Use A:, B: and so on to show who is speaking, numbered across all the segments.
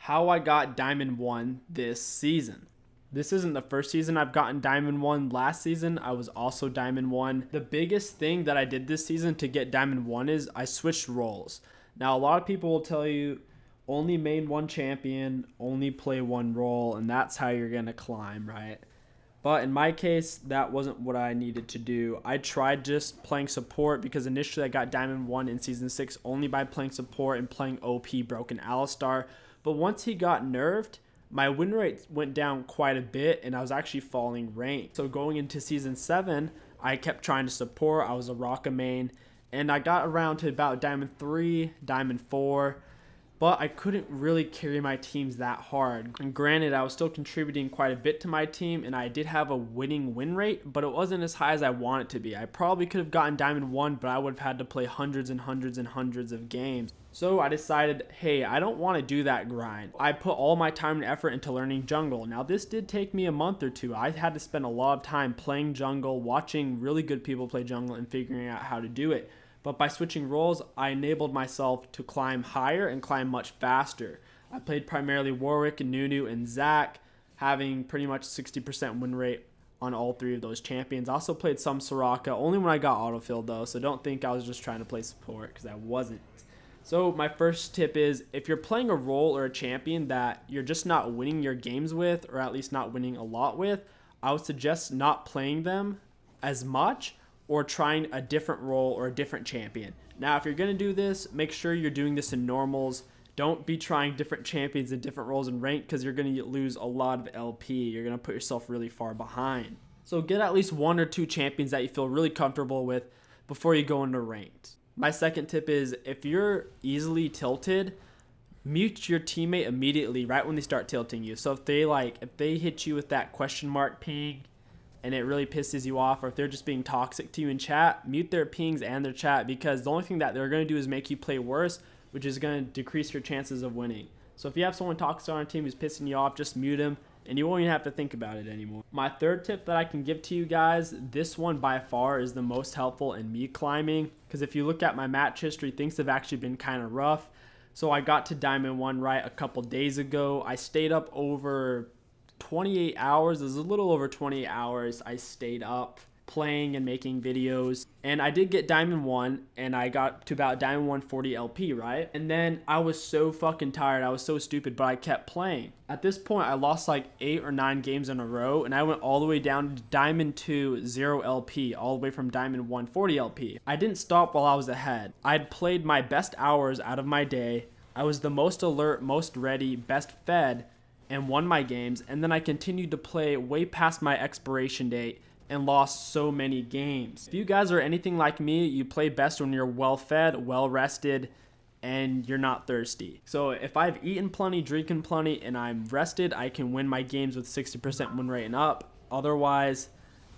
A: how I got Diamond 1 this season. This isn't the first season I've gotten Diamond 1. Last season, I was also Diamond 1. The biggest thing that I did this season to get Diamond 1 is I switched roles. Now, a lot of people will tell you, only main one champion, only play one role, and that's how you're going to climb, right? But in my case, that wasn't what I needed to do. I tried just playing support because initially I got Diamond 1 in Season 6 only by playing support and playing OP Broken Alistar. But once he got nerfed, my win rate went down quite a bit and I was actually falling rank. So going into Season 7, I kept trying to support. I was a Rocka main and I got around to about Diamond 3, Diamond 4. But I couldn't really carry my teams that hard. And granted, I was still contributing quite a bit to my team and I did have a winning win rate, but it wasn't as high as I want it to be. I probably could have gotten Diamond 1, but I would have had to play hundreds and hundreds and hundreds of games. So I decided, hey, I don't want to do that grind. I put all my time and effort into learning jungle. Now this did take me a month or two. I had to spend a lot of time playing jungle, watching really good people play jungle and figuring out how to do it. But by switching roles, I enabled myself to climb higher and climb much faster. I played primarily Warwick, Nunu, and Zac, having pretty much 60% win rate on all three of those champions. I also played some Soraka, only when I got autofilled though, so don't think I was just trying to play support, because I wasn't. So my first tip is, if you're playing a role or a champion that you're just not winning your games with, or at least not winning a lot with, I would suggest not playing them as much, or trying a different role or a different champion. Now, if you're going to do this, make sure you're doing this in normals. Don't be trying different champions in different roles in rank because you're going to lose a lot of LP. You're going to put yourself really far behind. So get at least 1 or 2 champions that you feel really comfortable with before you go into ranked. My second tip is, if you're easily tilted, mute your teammate immediately right when they start tilting you. So if they hit you with that question mark ping, and it really pisses you off, or if they're just being toxic to you in chat, mute their pings and their chat, because the only thing that they're going to do is make you play worse, which is going to decrease your chances of winning. So if you have someone toxic on a team who's pissing you off, just mute them and you won't even have to think about it anymore. My third tip that I can give to you guys, this one by far is the most helpful in me climbing, because if you look at my match history, things have actually been kind of rough. So I got to Diamond 1 right a couple days ago. I stayed up over 28 hours. It was a little over 28 hours I stayed up playing and making videos, and I did get Diamond 1 and I got to about Diamond 140 LP, right? And then I was so fucking tired, I was so stupid, but I kept playing. At this point I lost like 8 or 9 games in a row and I went all the way down to Diamond 2 0 LP, all the way from Diamond 140 LP. I didn't stop while I was ahead. I'd played my best hours out of my day. I was the most alert, most ready, best fed, and won my games, and then I continued to play way past my expiration date and lost so many games. If you guys are anything like me, you play best when you're well fed, well rested, and you're not thirsty. So if I've eaten plenty, drinking plenty, and I'm rested, I can win my games with 60% win rate and up. Otherwise,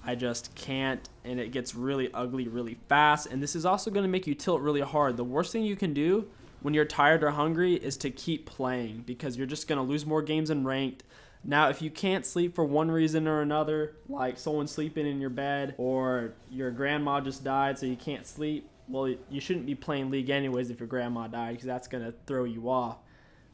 A: I just can't, and it gets really ugly really fast. And this is also going to make you tilt really hard. The worst thing you can do when you're tired or hungry is to keep playing, because you're just going to lose more games in ranked. Now, if you can't sleep for one reason or another, like someone sleeping in your bed, or your grandma just died so you can't sleep, well, you shouldn't be playing League anyways if your grandma died, because that's going to throw you off.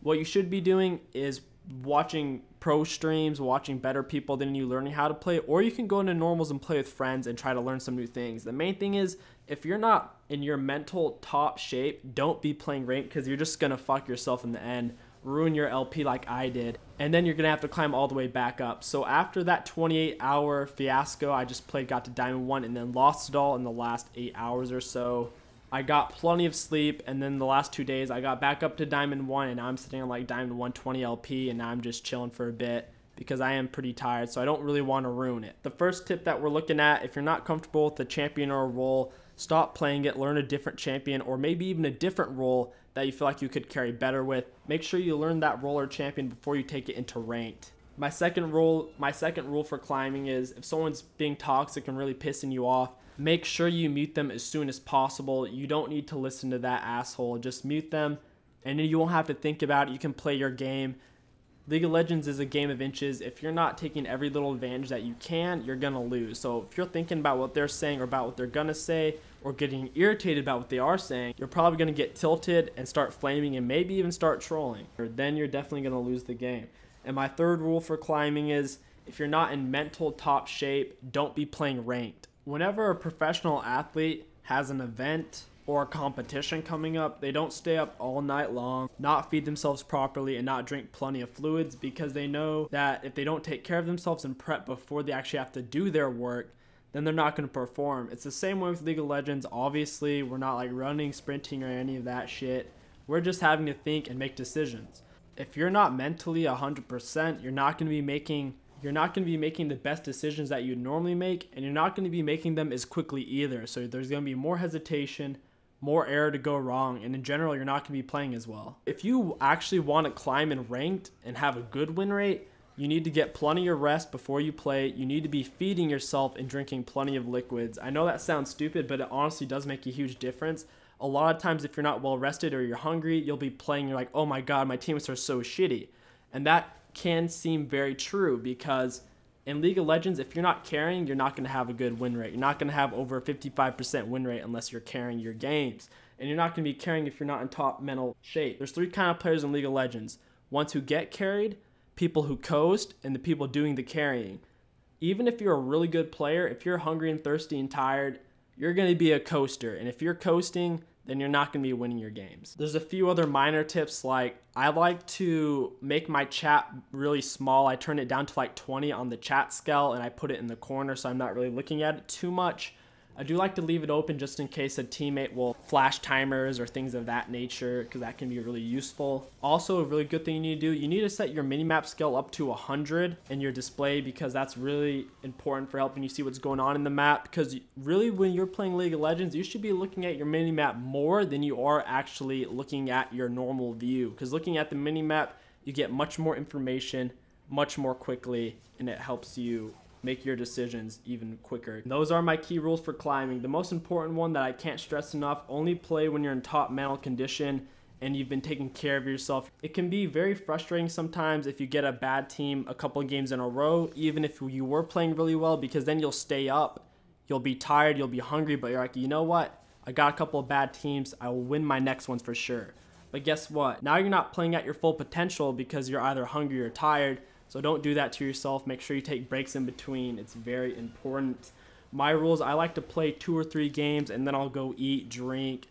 A: What you should be doing is watching pro streams, watching better people than you, learning how to play, or you can go into normals and play with friends and try to learn some new things. The main thing is, if you're not in your mental top shape, don't be playing ranked, because you're just going to fuck yourself in the end, ruin your LP like I did, and then you're going to have to climb all the way back up. So after that 28-hour fiasco, I just got to Diamond 1 and then lost it all in the last 8 hours or so. I got plenty of sleep, and then the last 2 days I got back up to Diamond 1, and now I'm sitting on like Diamond 120 LP, and now I'm just chilling for a bit because I am pretty tired, so I don't really want to ruin it. The first tip that we're looking at, if you're not comfortable with the champion or a role, stop playing it, learn a different champion, or maybe even a different role that you feel like you could carry better with. Make sure you learn that role or champion before you take it into ranked. My second rule for climbing is, if someone's being toxic and really pissing you off, make sure you mute them as soon as possible. You don't need to listen to that asshole. Just mute them, and then you won't have to think about it. You can play your game. League of Legends is a game of inches. If you're not taking every little advantage that you can, you're going to lose. So if you're thinking about what they're saying or about what they're going to say, or getting irritated about what they are saying, you're probably going to get tilted and start flaming and maybe even start trolling. Or then you're definitely going to lose the game. And my third rule for climbing is, if you're not in mental top shape, don't be playing ranked. Whenever a professional athlete has an event or a competition coming up, they don't stay up all night long, not feed themselves properly, and not drink plenty of fluids, because they know that if they don't take care of themselves and prep before they actually have to do their work, then they're not going to perform. It's the same way with League of Legends. Obviously, we're not like running, sprinting, or any of that shit. We're just having to think and make decisions. If you're not mentally 100%, you're not going to be making the best decisions that you'd normally make, and you're not going to be making them as quickly either. So there's going to be more hesitation, more error to go wrong, and in general, you're not going to be playing as well. If you actually want to climb in ranked and have a good win rate, you need to get plenty of rest before you play. You need to be feeding yourself and drinking plenty of liquids. I know that sounds stupid, but it honestly does make a huge difference. A lot of times, if you're not well rested or you're hungry, you'll be playing, you're like, oh my god, my teammates are so shitty. And that can seem very true, because in League of Legends, if you're not carrying, you're not going to have a good win rate. You're not going to have over a 55% win rate unless you're carrying your games. And you're not going to be carrying if you're not in top mental shape. There's three kind of players in League of Legends. Ones who get carried, people who coast, and the people doing the carrying. Even if you're a really good player, if you're hungry and thirsty and tired, you're going to be a coaster. And if you're coasting, then you're not going to be winning your games. There's a few other minor tips, like I like to make my chat really small. I turn it down to like 20 on the chat scale, and I put it in the corner so I'm not really looking at it too much. I do like to leave it open just in case a teammate will flash timers or things of that nature, because that can be really useful. Also, a really good thing you need to do, you need to set your minimap scale up to 100 in your display, because that's really important for helping you see what's going on in the map. Because really, when you're playing League of Legends, you should be looking at your minimap more than you are actually looking at your normal view. Because looking at the minimap, you get much more information much more quickly, and it helps you make your decisions even quicker. Those are my key rules for climbing. The most important one that I can't stress enough, only play when you're in top mental condition and you've been taking care of yourself. It can be very frustrating sometimes if you get a bad team a couple of games in a row, even if you were playing really well, because then you'll stay up, you'll be tired, you'll be hungry, but you're like, you know what? I got a couple of bad teams, I will win my next ones for sure. But guess what? Now you're not playing at your full potential because you're either hungry or tired. So don't do that to yourself. Make sure you take breaks in between. It's very important. My rules, I like to play 2 or 3 games, and then I'll go eat, drink,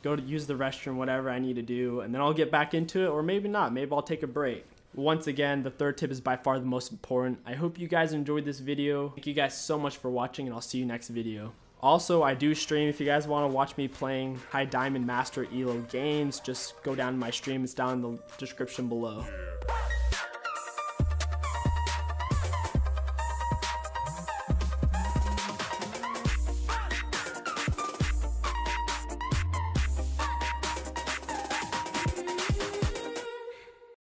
A: go to use the restroom, whatever I need to do, and then I'll get back into it, or maybe not. Maybe I'll take a break. Once again, the third tip is by far the most important. I hope you guys enjoyed this video. Thank you guys so much for watching, and I'll see you next video. Also, I do stream. If you guys want to watch me playing High Diamond Master ELO games, just go down to my stream. It's down in the description below.